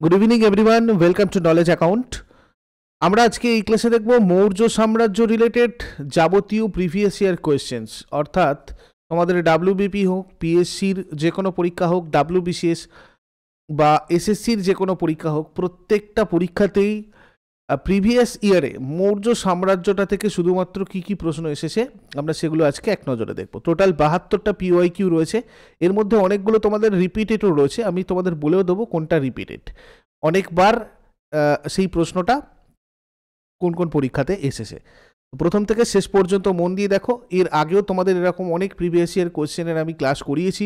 Good evening everyone, welcome to knowledge account. আমরা আজকে এই ক্লাসে দেখব মৌর্য সাম্রাজ্য রিলেটেড যাবতীয় প্রিভিয়াস ইয়ার কোয়েশ্চেন্স, অর্থাৎ তোমাদের ডাব্লিউবিপি হোক, পিএসসির যে কোনো পরীক্ষা হোক, ডাব্লিউবিসিএস বা এসএসসির যে কোনো পরীক্ষা হোক, প্রত্যেকটা পরীক্ষাতেই প্রিভিয়াস ইয়ারে মৌর্য সাম্রাজ্যটা থেকে শুধুমাত্র কী কী প্রশ্ন এসেছে আমরা সেগুলো আজকে এক নজরে দেখব। টোটাল 72টা পিওয়াইকিউ রয়েছে, এর মধ্যে অনেকগুলো তোমাদের রিপিটেডও রয়েছে। আমি তোমাদের বলেও দেবো কোনটা রিপিটেড, অনেকবার সেই প্রশ্নটা কোন কোন পরীক্ষাতে এসেছে। প্রথম থেকে শেষ পর্যন্ত মন দিয়ে দেখো। এর আগেও তোমাদের এরকম অনেক প্রিভিয়াস ইয়ার কোয়েশ্চেনের আমি ক্লাস করিয়েছি,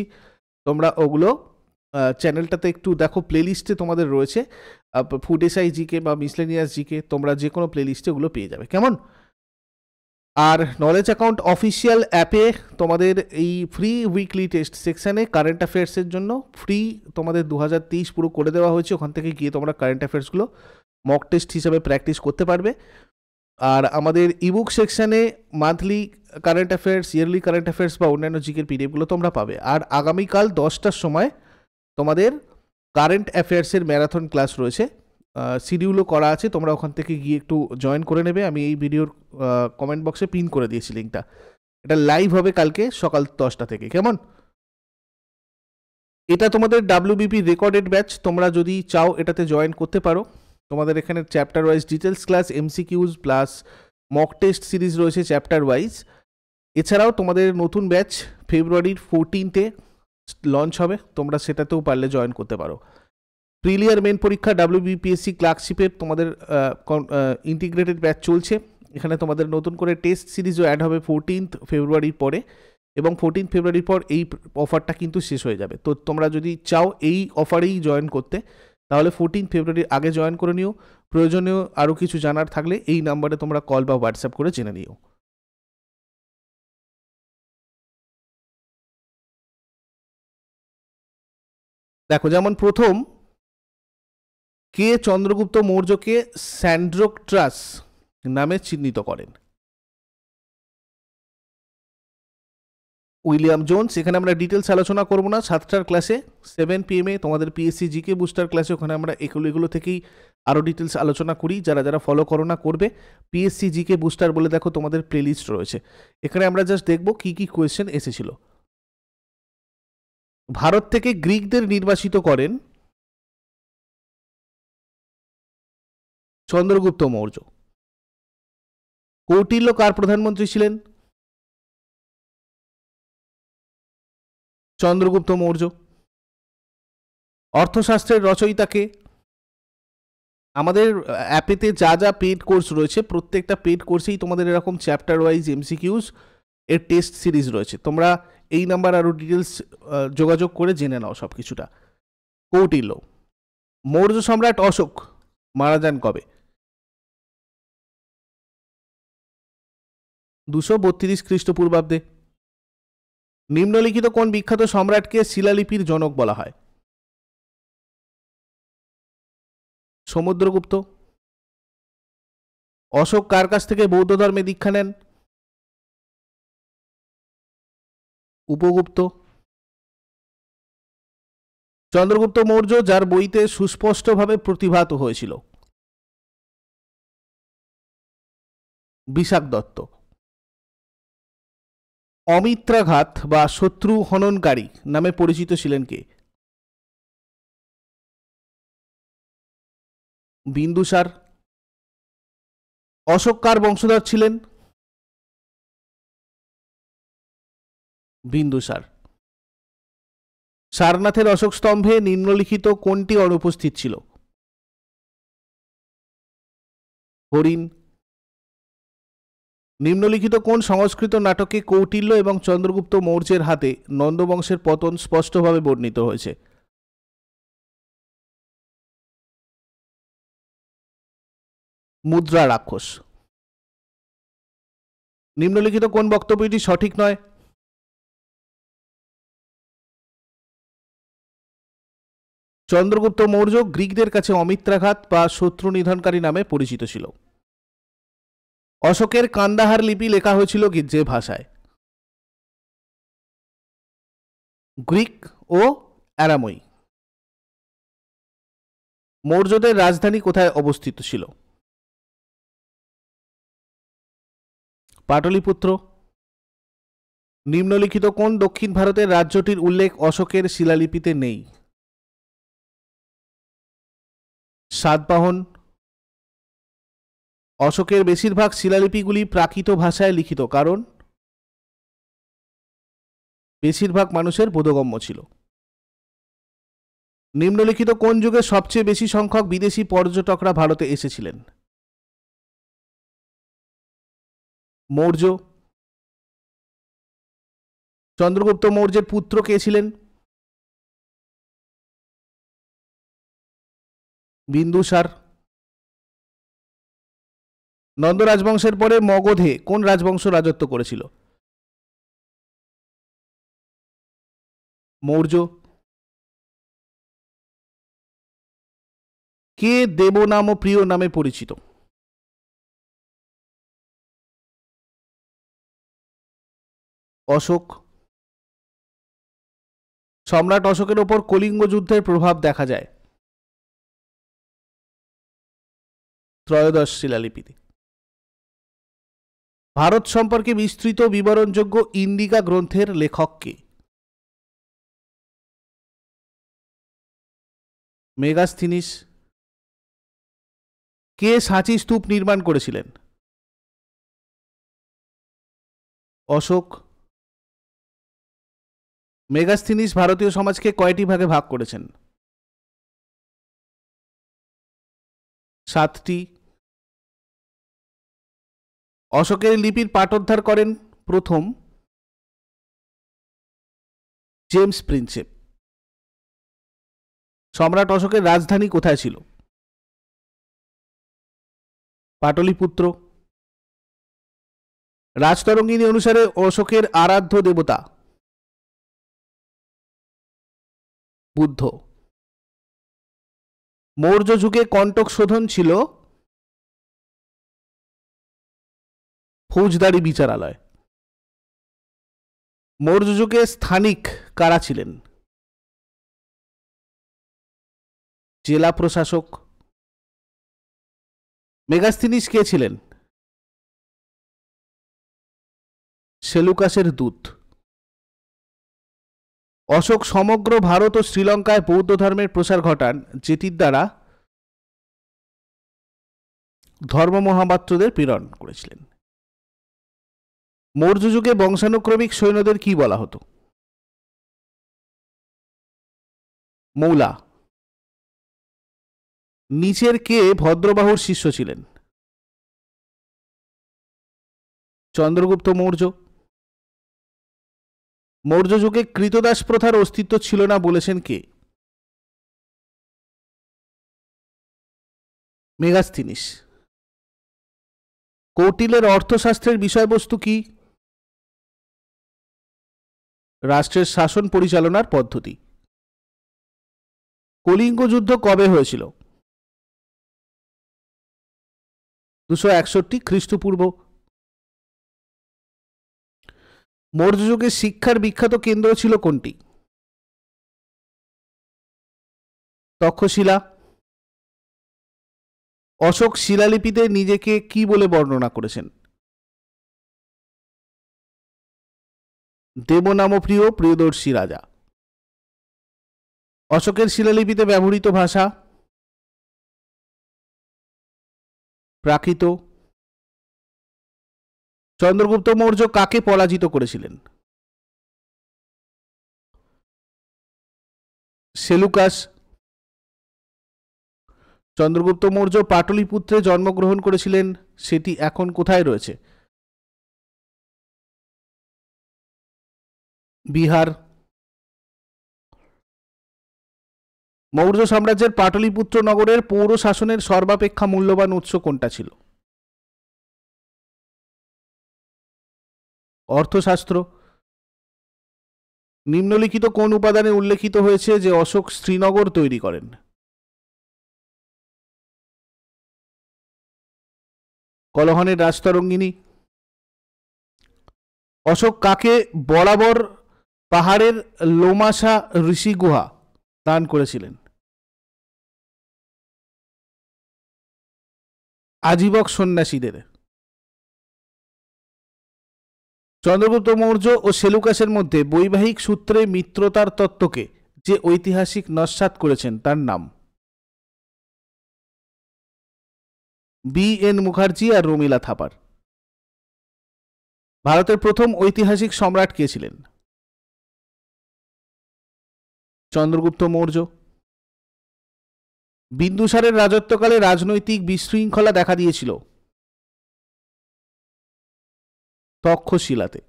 তোমরা ওগুলো চ্যানেলটাতে একটু দেখো, প্লেলিস্টে তোমাদের রয়েছে ফুড এসআই জিকে বা মিসলেনিয়াস জিকে, তোমরা যে কোনো প্লেলিস্টে ওগুলো পেয়ে যাবে, কেমন? আর নলেজ অ্যাকাউন্ট অফিসিয়াল অ্যাপে তোমাদের এই ফ্রি উইকলি টেস্ট সেকশানে কারেন্ট অ্যাফেয়ার্সের জন্য ফ্রি তোমাদের 2023 পুরো করে দেওয়া হয়েছে। ওখান থেকে গিয়ে তোমরা কারেন্ট অ্যাফেয়ার্সগুলো মক টেস্ট হিসাবে প্র্যাকটিস করতে পারবে। আর আমাদের ইবুক সেকশানে monthly current affairs, yearly current affairs বা অন্যান্য জিকের পিডিএফগুলো তোমরা পাবে। আর আগামীকাল 10টার সময় তোমাদের কারেন্ট অ্যাফেয়ার্সের ম্যারাথন ক্লাস রয়েছে, শিডিউলও করা আছে, তোমরা ওখান থেকে গিয়ে একটু জয়েন করে নেবে। আমি এই ভিডিওর কমেন্ট বক্সে পিন করে দিয়েছি লিঙ্কটা। এটা লাইভ হবে কালকে সকাল 10টা থেকে, কেমন? এটা তোমাদের ডাব্লিউবিপি রেকর্ডেড ব্যাচ, তোমরা যদি চাও এটাতে জয়েন করতে পারো। তোমাদের এখানে chapter wise details class, MCQs plus mock test series রয়েছে চ্যাপ্টার ওয়াইজ। এছাড়াও তোমাদের নতুন ব্যাচ ফেব্রুয়ারির 14-এ লঞ্চ হবে, তোমরা সেটাতেও পারলে জয়েন করতে পারো। প্রিলিয়ার মেন পরীক্ষা ডাব্লিউবিপিএসসি ক্লার্কশিপের তোমাদের ইন্টিগ্রেটেড ব্যাচ চলছে। এখানে তোমাদের নতুন করে টেস্ট সিরিজও অ্যাড হবে 14 ফেব্রুয়ারির পরে, এবং 14 ফেব্রুয়ারির পর এই অফারটা কিন্তু শেষ হয়ে যাবে। তো তোমরা যদি চাও এই অফারেই জয়েন করতে, তাহলে 14 ফেব্রুয়ারির আগে জয়েন করে নিও। প্রয়োজনীয় আরও কিছু জানার থাকলে এই নাম্বারে তোমরা কল বা হোয়াটসঅ্যাপ করে জেনে নিও। দেখো, যেমন প্রথম, কে চন্দ্রগুপ্ত মৌর্যকে স্যান্ড্রোক্ট্রাস নামে চিহ্নিত করেন? William Jones. এখানে আমরা ডিটেলস আলোচনা করব না, 7টার ক্লাসে 7 PM তোমাদের পিএসসি জিকে বুস্টার ক্লাসে ওখানে আমরা এগুলো থেকেই আরও ডিটেলস আলোচনা করি। যারা যারা ফলো করো না করবে, পিএসসি জিকে বুস্টার বলে দেখো তোমাদের প্লেলিস্ট রয়েছে। এখানে আমরা জাস্ট দেখব কি কি কোয়েশ্চেন এসেছিল। ভারত থেকে গ্রিকদের নির্বাসিত করেন চন্দ্রগুপ্ত মৌর্য। কৌটিল্য কার প্রধানমন্ত্রী ছিলেন? চন্দ্রগুপ্ত মৌর্য। অর্থশাস্ত্রের রচয়িতাকে? আমাদের অ্যাপেতে যা যা পেড কোর্স রয়েছে, প্রত্যেকটা পেড কোর্সেই তোমাদের এরকম চ্যাপ্টার ওয়াইজ এমসিকিউজ এর টেস্ট সিরিজ রয়েছে। তোমরা এই নাম্বার আরও ডিটেলস যোগাযোগ করে জেনে নাও সব কিছুটা। কৌটিল্য। মৌর্য সম্রাট অশোক মারা যান কবে? 232 খ্রিস্টপূর্বাব্দে। নিম্নলিখিত কোন বিখ্যাত সম্রাটকে শিলালিপির জনক বলা হয়? সমুদ্রগুপ্ত। অশোক কার কাছ থেকে বৌদ্ধ ধর্মে দীক্ষা নেন? উপগুপ্ত। চন্দ্রগুপ্ত মৌর্য যার বইতে সুস্পষ্টভাবে প্রতিভাত হয়েছিল? বিশাখ দত্ত। অমিত্রাঘাত বা শত্রু হননকারী নামে পরিচিত ছিলেন কে? বিন্দুসার। অশোক কার বংশধর ছিলেন? বিন্দুসার। সারনাথের অশোক স্তম্ভে নিম্নলিখিত কোনটি অনুপস্থিত ছিল? হরিণ। নিম্নলিখিত কোন সংস্কৃত নাটকে কৌটিল্য এবং চন্দ্রগুপ্ত মৌর্যের হাতে নন্দবংশের পতন স্পষ্টভাবে বর্ণিত হয়েছে? মুদ্রা রাক্ষস। নিম্নলিখিত কোন বক্তব্যটি সঠিক নয়? চন্দ্রগুপ্ত মৌর্য গ্রিকদের কাছে অমিত্রাঘাত বা শত্রু নিধনকারী নামে পরিচিত ছিল। অশোকের কান্দাহার লিপি লেখা হয়েছিল যে ভাষায়? গ্রিক ও অ্যারাময়ী। মৌর্যদের রাজধানী কোথায় অবস্থিত ছিল? পাটলিপুত্র। নিম্নলিখিত কোন দক্ষিণ ভারতের রাজ্যটির উল্লেখ অশোকের শিলালিপিতে নেই? সাতবাহন। অশোকের বেশিরভাগ শিলালিপিগুলি প্রাকৃত ভাষায় লিখিত, কারণ বেশিরভাগ মানুষের বোধগম্য ছিল। নিম্নলিখিত কোন যুগে সবচেয়ে বেশি সংখ্যক বিদেশি পর্যটকরা ভারতে এসেছিলেন? মৌর্য। চন্দ্রগুপ্ত মৌর্যের পুত্র কে ছিলেন? বিন্দুসার। নন্দ রাজবংশের পরে মগধে কোন রাজবংশ রাজত্ব করেছিল? মৌর্য। কে দেবনাম ও প্রিয় নামে পরিচিত? অশোক। সম্রাট অশোকের ওপর কলিঙ্গ যুদ্ধের প্রভাব দেখা যায় ত্রয়োদশ শিলালিপিতে। ভারত সম্পর্কে বিস্তৃত বিবরণযোগ্য ইন্ডিকা গ্রন্থের লেখক কে? মেগাস্থিনিস। কে সাঁচি স্তূপ নির্মাণ করেছিলেন? অশোক। মেগাস্থিনিস ভারতীয় সমাজকে কয়টি ভাগে ভাগ করেছেন? 7টি। অশোকের লিপির পাঠোদ্ধার করেন প্রথম জেমস প্রিন্সেপ। সম্রাট অশোকের রাজধানী কোথায় ছিল? পাটলিপুত্র। রাজতরঙ্গিনী অনুসারে অশোকের আরাধ্য দেবতা? বুদ্ধ। মৌর্য যুগে কণ্টক শোধন ছিল ফৌজদারি বিচারালয়। মৌর্য যুগে স্থানিক কারা ছিলেন? জেলা প্রশাসক। মেগাস্থিনিস কে ছিলেন? সেলুকাসের দূত। অশোক সমগ্র ভারত ও শ্রীলঙ্কায় বৌদ্ধ ধর্মের প্রসার ঘটান, যেটির দ্বারা ধর্ম মহাপাত্রদের প্রেরণ করেছিলেন। মৌর্য যুগে বংশানুক্রমিক সৈন্যদের কি বলা হতো? মৌলা। নিচের কে ভদ্রবাহুর শিষ্য ছিলেন? চন্দ্রগুপ্ত মৌর্য। মৌর্য যুগে কৃতদাস প্রথার অস্তিত্ব ছিল না বলেছেন কে? মেগাস্থিনিস। কৌটিল্যের অর্থশাস্ত্রের বিষয়বস্তু কি? রাষ্ট্রের শাসন পরিচালনার পদ্ধতি। কলিঙ্গ যুদ্ধ কবে হয়েছিল? 261 খ্রিস্টপূর্ব। মৌর্য যুগে শিক্ষার বিখ্যাত কেন্দ্র ছিল কোনটি? তক্ষশিলা। অশোক শিলালিপিতে নিজেকে কি বলে বর্ণনা করেছেন? দেবনামপ্রিয় প্রিয়দর্শী রাজা। অশোকের শিলালিপিতে ব্যবহৃত ভাষা? প্রাকৃত। চন্দ্রগুপ্ত মৌর্য কাকে পরাজিত করেছিলেন? সেলুকাস। চন্দ্রগুপ্ত মৌর্য পাটলিপুত্রে জন্মগ্রহণ করেছিলেন, সেটি এখন কোথায় রয়েছে? বিহার। মৌর্য সাম্রাজ্যের পাটলিপুত্র নগরের পৌর শাসনের সর্বাপেক্ষা মূল্যবান উৎস কোনটা ছিল? অর্থশাস্ত্র। নিম্নলিখিত কোন উপাদানে উল্লেখিত হয়েছে যে অশোক শ্রীনগর তৈরি করেন? কলহনের রাজতরঙ্গিনী। অশোক কাকে বরাবর পাহাড়ের লোমাসা ঋষি গুহা দান করেছিলেন? আজীবক সন্ন্যাসীদের। চন্দ্রগুপ্ত মৌর্য ও সেলুকাসের মধ্যে বৈবাহিক সূত্রে মিত্রতার তত্ত্বকে যে ঐতিহাসিক নস্যাৎ করেছেন তার নাম? বি.এন. মুখার্জি আর রমিলা থাপার। ভারতের প্রথম ঐতিহাসিক সম্রাট কে ছিলেন? চন্দ্রগুপ্ত মৌর্য। বিন্দুসারের রাজত্বকালে রাজনৈতিক বিশৃঙ্খলা দেখা দিয়েছিল? তক্ষশিলাতে।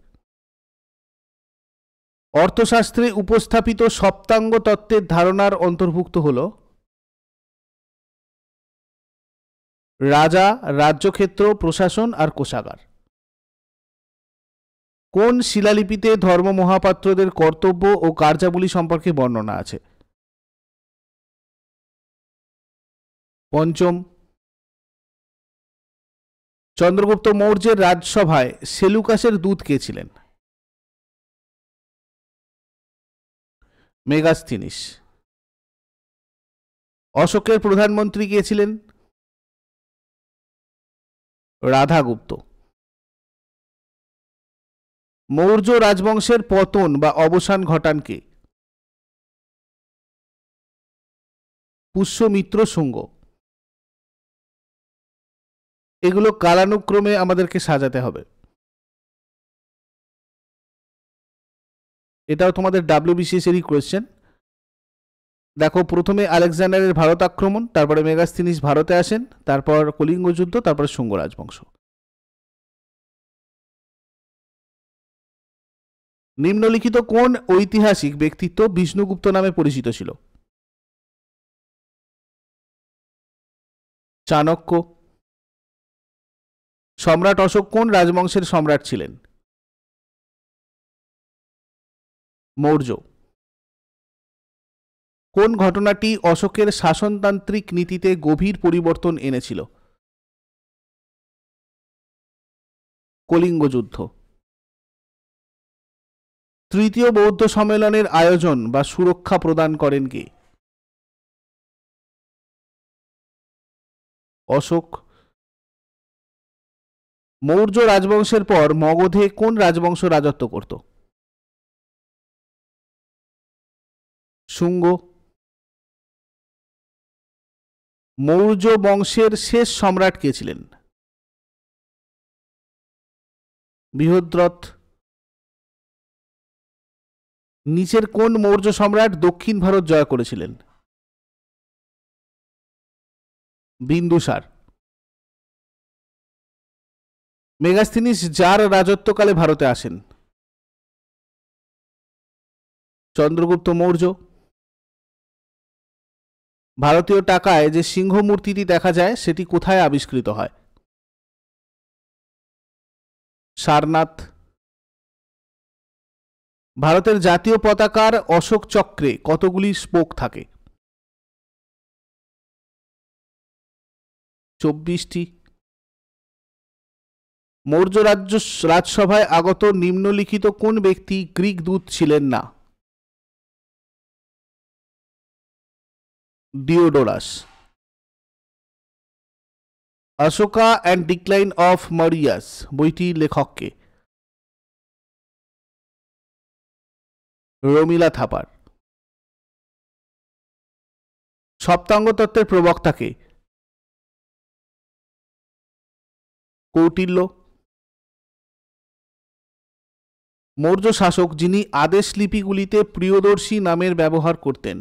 অর্থশাস্ত্রে উপস্থাপিত সপ্তাঙ্গ তত্ত্বের ধারণার অন্তর্ভুক্ত হল রাজা, রাজ্যক্ষেত্র, প্রশাসন আর কোষাগার। কোন শিলালিপিতে ধর্ম মহাপাত্রদের কর্তব্য ও কার্যাবলী সম্পর্কে বর্ণনা আছে? পঞ্চম। চন্দ্রগুপ্ত মৌর্যের রাজসভায় সেলুকাসের দূত কে ছিলেন? মেগাস্থিনিস। অশোকের প্রধানমন্ত্রী কে ছিলেন? রাধাগুপ্ত। মৌর্য রাজবংশের পতন বা অবসান ঘটান কে? পুষ্যমিত্র শুঙ্গ। এগুলো কালানুক্রমে আমাদেরকে সাজাতে হবে। এটাও তোমাদের WBCS এরই কোয়েশ্চেন। দেখো, প্রথমে আলেকজান্ডারের ভারত আক্রমণ, তারপরে মেগাস্থিনিস ভারতে আসেন, তারপর কলিঙ্গ যুদ্ধ, তারপরে শুঙ্গ রাজবংশ। নিম্নলিখিত কোন ঐতিহাসিক ব্যক্তিত্ব বিষ্ণুগুপ্ত নামে পরিচিত ছিল? চাণক্য। সম্রাট অশোক কোন রাজবংশের সম্রাট ছিলেন? মৌর্য। কোন ঘটনাটি অশোকের শাসনতান্ত্রিক নীতিতে গভীর পরিবর্তন এনেছিল? কলিঙ্গ যুদ্ধ। তৃতীয় বৌদ্ধ সম্মেলনের আয়োজন বা সুরক্ষা প্রদান করেন কে? অশোক। মৌর্য রাজবংশের পর মগধে কোন রাজবংশ রাজত্ব করত? শুঙ্গ। মৌর্য বংশের শেষ সম্রাট কে ছিলেন? বৃহদ্রথ। নিচের কোন মৌর্য সম্রাট দক্ষিণ ভারত জয় করেছিলেন? বিন্দুসার। মেগাস্থিনিস যার রাজত্বকালে ভারতে আসেন? চন্দ্রগুপ্ত মৌর্য। ভারতীয় টাকায় যে সিংহ মূর্তিটি দেখা যায় সেটি কোথায় আবিষ্কৃত হয়? সারনাথ। ভারতের জাতীয় পতাকার অশোক চক্রে কতগুলি স্পোক থাকে? 24টি। মৌর্য রাজসভায় আগত নিম্নলিখিত কোন ব্যক্তি গ্রিক দূত ছিলেন না? Diodorus. Ashoka and decline of Mauryas বইটির লেখক কে? রমিলা থাপার। সপ্তাঙ্গ তত্ত্বের প্রবক্তা কে? কৌটিল্য। মৌর্য শাসক যিনি আদেশ লিপিগুলিতে প্রিয়দর্শী নামের ব্যবহার করতেন?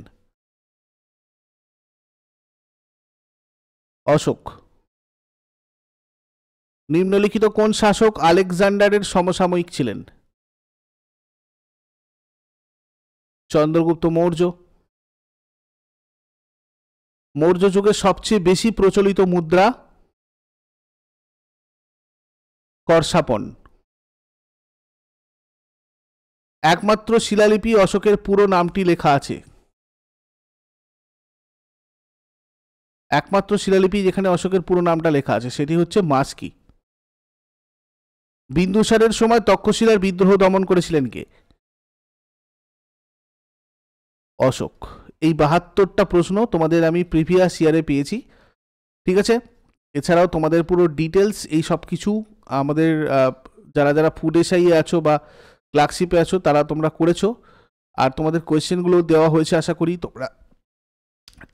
অশোক। নিম্নলিখিত কোন শাসক আলেকজান্ডারের সমসাময়িক ছিলেন? চন্দ্রগুপ্ত মৌর্য। মৌর্য যুগের সবচেয়ে বেশি প্রচলিত মুদ্রা? করসাপন। একমাত্র শিলালিপি অশোকের পুরো নামটি লেখা আছে? একমাত্র শিলালিপি যেখানে অশোকের পুরো নামটা লেখা আছে সেটি হচ্ছে মাস্কি। বিন্দুসারের সময় তক্ষশিলার বিদ্রোহ দমন করেছিলেন কে? অশোক। এই 72টা প্রশ্ন তোমাদের আমি প্রিভিয়াস ইয়ারে পেয়েছি। ঠিক আছে, এছাড়াও তোমাদের পুরো ডিটেলস এই সব কিছু আমাদের যারা যারা ফুড এসআইয়ে আছো বা ক্লার্কশিপে আছো তারা তোমরা করেছো, আর তোমাদের কোয়েশ্চেনগুলো দেওয়া হয়েছে। আশা করি তোমরা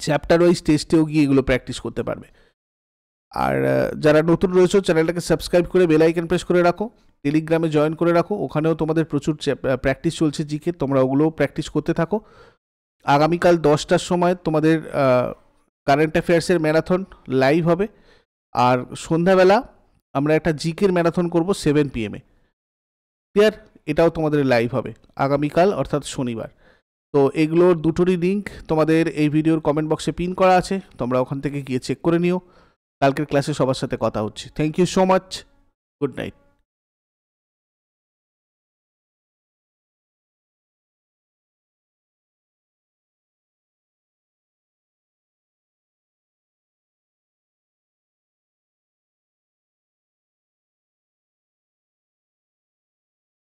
চ্যাপ্টার ওয়াইজ টেস্টেও গিয়ে এগুলো প্র্যাকটিস করতে পারবে। আর যারা নতুন রয়েছে চ্যানেলটাকে সাবস্ক্রাইব করে বেল আইকন প্রেস করে রাখো, টেলিগ্রামে জয়েন করে রাখো, ওখানেও তোমাদের প্রচুর প্র্যাকটিস চলছে জিকে, তোমরা ওগুলোও প্র্যাকটিস করতে থাকো। আগামীকাল 10টার সময় তোমাদের কারেন্ট অ্যাফেয়ার্সের ম্যারাথন লাইভ হবে, আর সন্ধ্যাবেলা আমরা একটা জিকের ম্যারাথন করব 7 PM ক্লিয়ার? এটাও তোমাদের লাইভ হবে আগামীকাল অর্থাৎ শনিবার। তো এগুলোর দুটোরই লিঙ্ক তোমাদের এই ভিডিওর কমেন্ট বক্সে পিন করা আছে, তোমরা ওখান থেকে গিয়ে চেক করে নিও। কালকের ক্লাসে সবার সাথে কথা হচ্ছে। Thank you so much, good night.